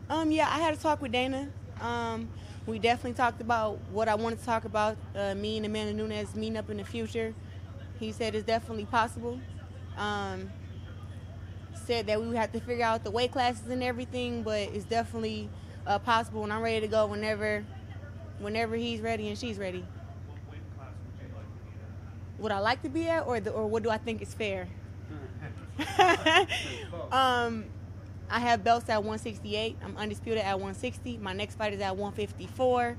Yeah, I had a talk with Dana. We definitely talked about what I wanted to talk about. Me and Amanda Nunes meeting up in the future. He said it's definitely possible. Um, Said that we would have to figure out the weight classes and everything, but it's definitely possible, and I'm ready to go whenever he's ready and she's ready. What weight class would you like to be at? Would I like to be at, or what do I think is fair? Both. I have belts at 168. I'm undisputed at 160. My next fight is at 154.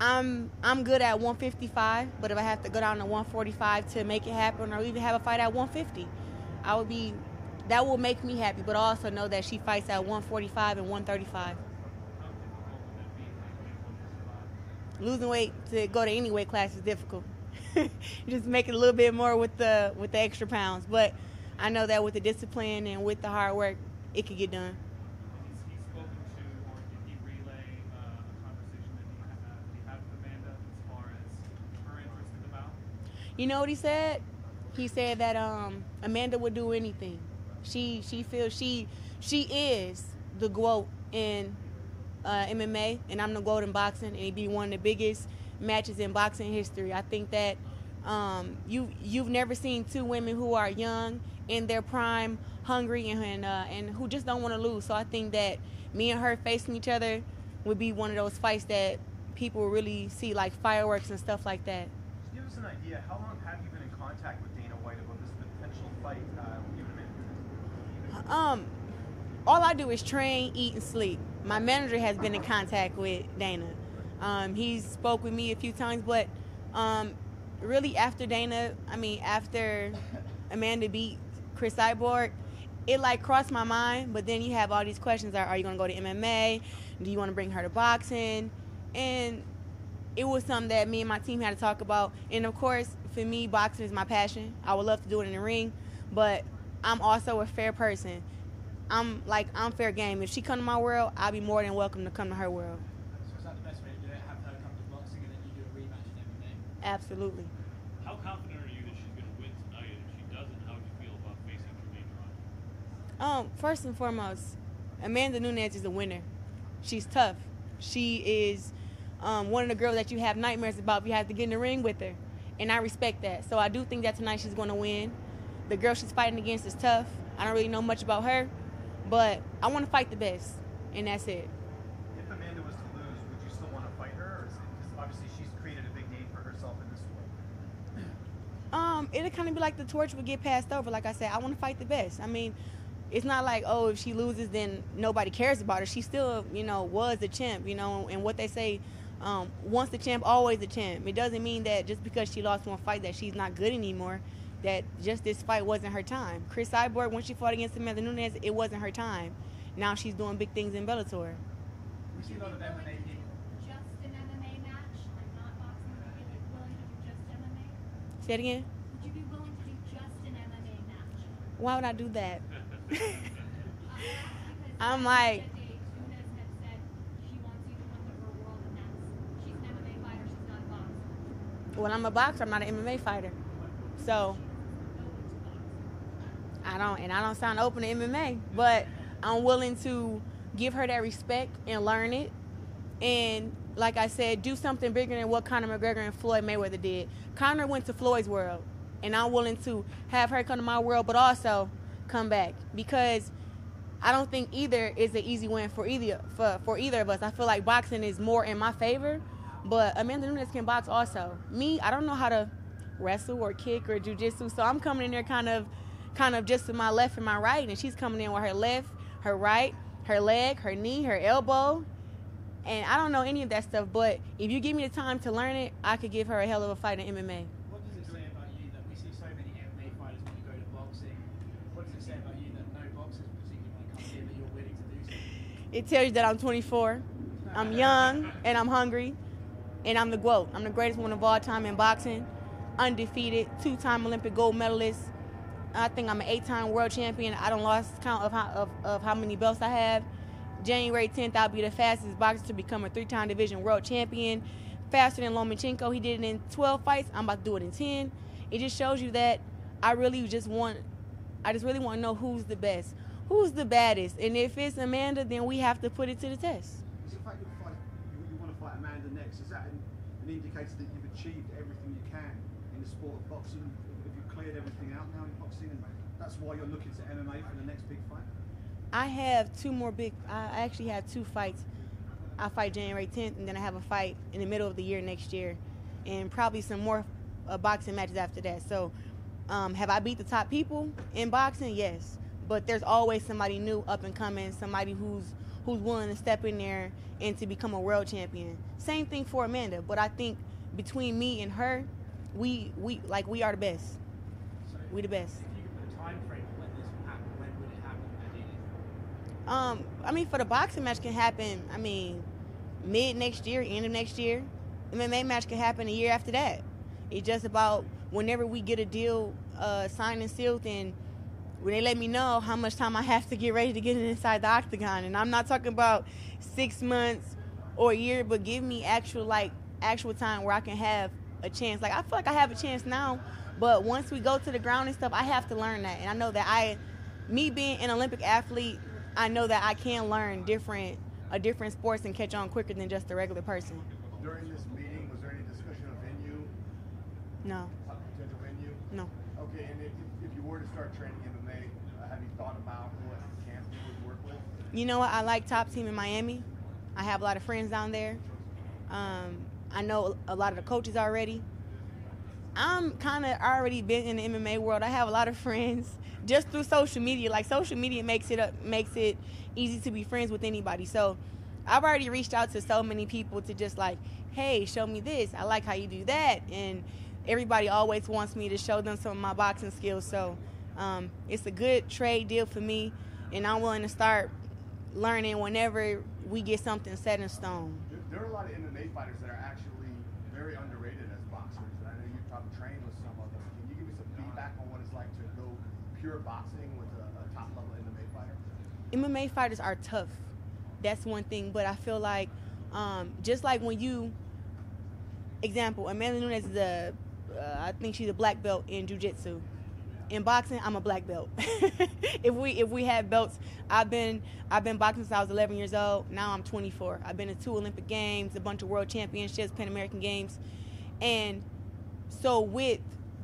I'm good at 155, but if I have to go down to 145 to make it happen, or even have a fight at 150, that will make me happy. But I also know that she fights at 145 and 135. How difficult would it be to Losing weight to go to any weight class is difficult. Just make it a little bit more with the extra pounds, but I know that with the discipline and with the hard work, it could get done. Has he spoken to, or did he relay a conversation that he had with Amanda as far as her interest in the bout? You know what he said? He said that Amanda would do anything. She feels she is the GOAT in MMA, and I'm the GOAT in boxing, and it'd be one of the biggest matches in boxing history. I think that you've never seen two women who are young, in their prime, hungry, and who just don't want to lose. So I think that me and her facing each other would be one of those fights that people really see like fireworks and stuff like that. Just give us an idea, how long have you been in contact with Dana White about this potential fight with Amanda? All I do is train, eat, and sleep. My manager has been in contact with Dana. He's spoke with me a few times, but really after Amanda beat Chris Cyborg, it like crossed my mind. But then you have all these questions: Are you going to go to MMA? Do you want to bring her to boxing? And it was something that me and my team had to talk about. And of course, for me, boxing is my passion. I would love to do it in the ring, but I'm also a fair person. I'm fair game. If she come to my world, I'll be more than welcome to come to her world. So is that the best way to do it? Have her come to boxing and then you do a rematch in MMA? Absolutely. How confident are you that she's going to win tonight? And if she doesn't, how would you feel about facing her later on? First and foremost, Amanda Nunes is a winner. She's tough. She is one of the girls that you have nightmares about if you have to get in the ring with her. And I respect that. So I do think that tonight she's going to win. The girl she's fighting against is tough. I don't really know much about her, but I want to fight the best, and that's it. If Amanda was to lose, would you still want to fight her? Because obviously she's created a big name for herself in this sport. It'll kind of be like the torch would get passed over. Like I said, I want to fight the best. I mean, it's not like, oh, if she loses, then nobody cares about her. She still, was the champ, and what they say, once the champ, always the champ. It doesn't mean that just because she lost one fight that she's not good anymore, that just this fight wasn't her time. Chris Cyborg, when she fought against Amanda Nunes, it wasn't her time. Now she's doing big things in Bellator. We see a lot of MMA people. Just an MMA match, like not boxing, would you be willing to do just MMA? Say it again? Would you be willing to do just an MMA match? Why would I do that? Because I'm like, Nunes had said she wants you to come to her world, and she's an MMA fighter, she's not a boxer. well, I'm a boxer, I'm not an MMA fighter. So I don't sound open to MMA, but I'm willing to give her that respect and learn it. And like I said, do something bigger than what Conor McGregor and Floyd Mayweather did. Conor went to Floyd's world, and I'm willing to have her come to my world, but also come back, because I don't think either is an easy win for either of us. I feel like boxing is more in my favor, but Amanda Nunes can box also. Me, I don't know how to wrestle or kick or jiu-jitsu, so I'm coming in there kind of just to my left and my right, and she's coming in with her left, her right, her leg, her knee, her elbow, and I don't know any of that stuff, but if you give me the time to learn it, I could give her a hell of a fight in MMA. What does it say about you that we see so many MMA fighters when you go to boxing? What does it say about you that no boxers particularly want to come here, but you're willing to do so? It tells you that I'm 24, I'm young, and I'm hungry, and I'm the GOAT. I'm the greatest one of all time in boxing, undefeated, 2-time Olympic gold medalist. I think I'm an 8-time world champion. I don't lost count of how many belts I have. January 10th, I'll be the fastest boxer to become a 3-time division world champion. Faster than Lomachenko. He did it in 12 fights. I'm about to do it in 10. It just shows you that I just really want to know who's the best. who's the baddest. And if it's Amanda, then we have to put it to the test. Is the fact you want to fight Amanda next, is that an indicator that you've achieved everything you can in the sport of boxing? Have you cleared everything out now in boxing, and that's why you're looking to MMA for the next big fight? I actually have 2 fights. I fight January 10th, and then I have a fight in the middle of the year next year, and probably some more boxing matches after that. So have I beat the top people in boxing? Yes. But there's always somebody new, up and coming, somebody who's willing to step in there and to become a world champion. Same thing for Amanda, but I think between me and her, we are the best. So We the best. if you could put a time frame on when this will happen, when would it happen ideally? I mean, for the boxing match can happen, mid next year, end of next year. MMA match can happen a year after that. It's just about whenever we get a deal signed and sealed, and when they let me know how much time I have to get ready to get inside the octagon. And I'm not talking about 6 months or a year, but give me actual time where I can have a chance. Like, I feel like I have a chance now, but once we go to the ground and stuff, I have to learn that. And I know that me being an Olympic athlete, I know that I can learn different sports and catch on quicker than just a regular person. During this meeting, was there any discussion of venue? No. Potential venue? No. Okay, and if you were to start training MMA, have you thought about what camp you would work with? You know what? I like Top Team in Miami. I have a lot of friends down there. I know a lot of the coaches already. I'm kind of already been in the MMA world. I have a lot of friends just through social media. Like, social media makes it easy to be friends with anybody. So I've already reached out to so many people to just like, hey, show me this. I like how you do that. And everybody always wants me to show them some of my boxing skills. So it's a good trade deal for me, and I'm willing to start learning whenever we get something set in stone. There are a lot of MMA fighters that are actually very underrated as boxers. And I know you probably trained with some of them. Can you give me some feedback on what it's like to go pure boxing with a top-level MMA fighter? MMA fighters are tough. That's one thing. But I feel like just like when you, example, Amanda Nunes is I think she's a black belt in jiu-jitsu. In boxing, I'm a black belt. If we had belts, I've been boxing since I was 11 years old. Now I'm 24. I've been to 2 Olympic Games, a bunch of World Championships, Pan American Games, and so with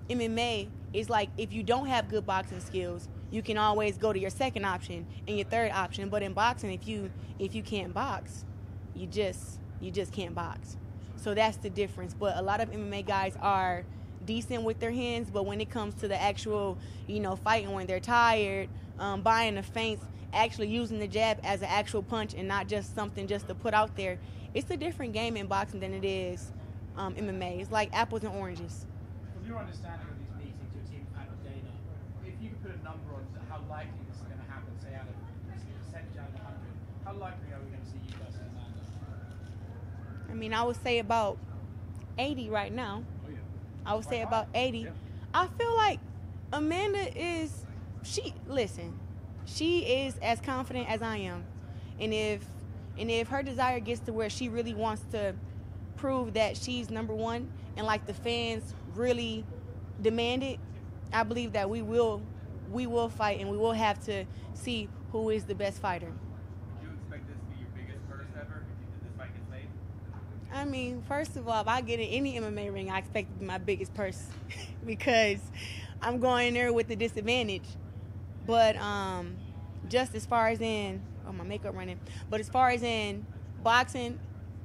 MMA, it's like if you don't have good boxing skills, you can always go to your second option and your third option. But in boxing, if you can't box, you just can't box. So that's the difference. But a lot of MMA guys are decent with their hands, but when it comes to the actual, fighting when they're tired, buying the feints, actually using the jab as an actual punch and not just something just to put out there, it's a different game in boxing than it is MMA. It's like apples and oranges. From your understanding of these meetings your team had with Dana, if you could put a number on how likely this is going to happen, say out of percentage out of 100, how likely are we going to see you versus Amanda? I would say about 80 right now. I would say about 80. Yeah. I feel like Amanda she is as confident as I am. And if her desire gets to where she really wants to prove that she's number one and like the fans really demand it, I believe that we will fight, and we will have to see who is the best fighter. Would you expect this to be your biggest purse ever if this fight gets made? First of all, if I get in any MMA ring, I expect it to be my biggest purse because I'm going there with the disadvantage. But just as far as in, my makeup running, but as far as in boxing,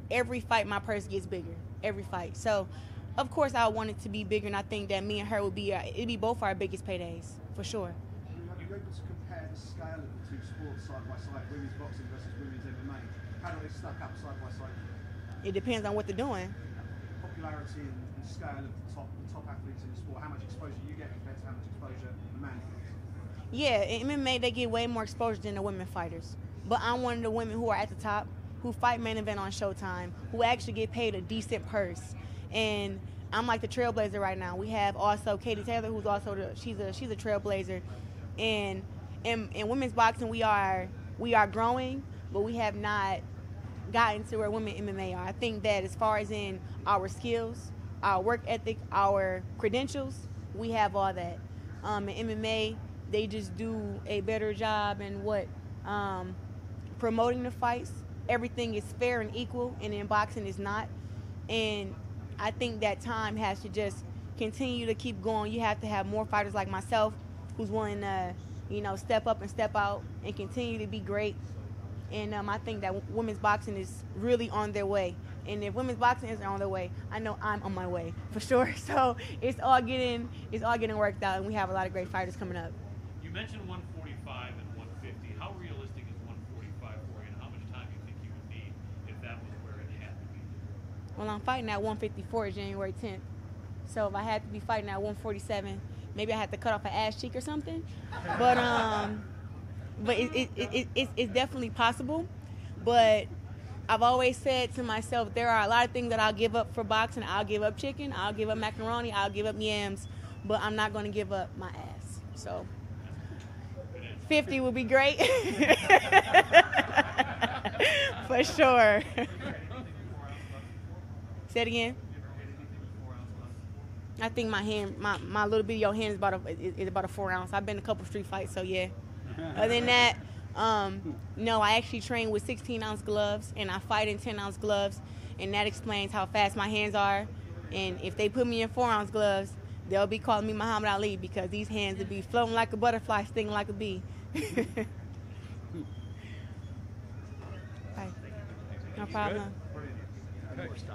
every fight my purse gets bigger, every fight. So, of course, I want it to be bigger, and I think that me and her it'd be both our biggest paydays, for sure. Are you able to compare the scale of the 2 sports side by side, women's boxing versus women's MMA? How do they stack up side by side? It depends on what they're doing. Popularity and scale of the top athletes in the sport, how much exposure you get compared to how much exposure the man gets? Yeah, in MMA they get way more exposure than the women fighters. But I'm one of the women who are at the top, who fight main event on Showtime, who actually get paid a decent purse. And I'm like the trailblazer right now. We have also Katie Taylor, who's also she's a trailblazer. And in women's boxing we are growing, but we have not gotten to where women MMA are. I think that as far as in our skills, our work ethic, our credentials, we have all that. In MMA, they just do a better job in promoting the fights. Everything is fair and equal, and in boxing it's not. And I think that time has to just continue to keep going. You have to have more fighters like myself who's willing to, step up and step out and continue to be great. And I think that women's boxing is really on their way. And if women's boxing isn't on their way, I know I'm on my way for sure. So it's all getting worked out, and we have a lot of great fighters coming up. You mentioned 145 and 150. How realistic is 145 for you, and how much time do you think you would need if that was where it had to be? Well, I'm fighting at 154 January 10th. So if I had to be fighting at 147, maybe I had to cut off an ass cheek or something. But it's definitely possible. But I've always said to myself, there are a lot of things that I'll give up for boxing. I'll give up chicken, I'll give up macaroni, I'll give up yams, but I'm not going to give up my ass. So 50 would be great. For sure. Say it again. I think my hand, my little bitty old hand is about a 4 ounce. I've been to a couple street fights, so yeah. Other than that, no, I actually train with 16-ounce gloves, and I fight in 10-ounce gloves, and that explains how fast my hands are. And if they put me in 4-ounce gloves, they'll be calling me Muhammad Ali, because these hands would be floating like a butterfly, stinging like a bee. Okay. No problem.